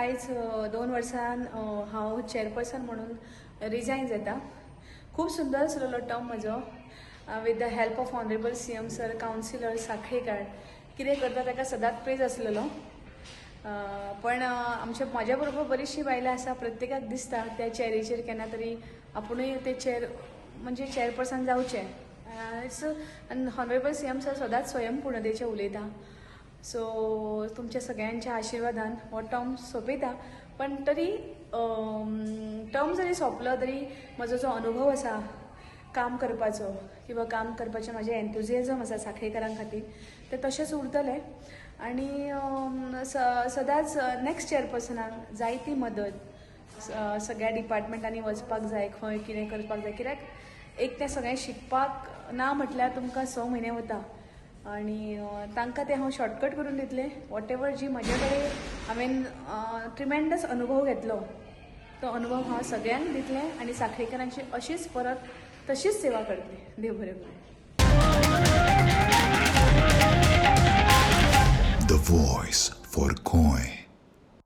आयज 2 वर्सान हांव चेअरपर्सन म्हणून रिजायन जाता. खूब सुंदर आसलेलो टर्म म्हजो with the help of honourable CM sir, councillor साखळेकार. कितें करता ताका सदांच प्रेज आसलेलो. पण म्हाज्या बरोबर बरीचशीं बायलां आसा, प्रत्येकाक दिसता त्या चॅरीचेर केन्ना तरी आपुणूय ते म्हणजे चेअरपर्सन जावचें. इट्स ऑनरेबल CM सर सदांच स्वयंपूर्णतेचें उलयता. सो तुमच्या सगळ्यांच्या आशिर्वादान हो टर्म सोंपयता. पण तरी टर्म जरी सोंपलो तरी म्हजो जो अनुभव आसा काम करपाचो किंवा काम करपाचें म्हजें एन्थुजियाजम आसा साखळेकारां खातीर तें तशेंच उरतलें. आनी सदांच नॅक्स्ट चेअरपर्सनाक जायती मदत सगळ्या डिपार्टमेंटांनी वचपाक जाय, खंय कितें करपाक जाय. कित्याक एक तें सगळें शिकपाक ना म्हटल्यार तुमकां 6 म्हयने वता आनी तांकां तें हांव शॉर्टकट करून दितलें. वॉट एवर जी म्हजे कडेन हांवें ट्रिमेंडस अनुभव घेतलो तो अनुभव हांव सगळ्यांक दितलें आनी साखळेकारांची अशीच परत तशीच सेवा करतलें. देव बरें करूं. The voice for Goy.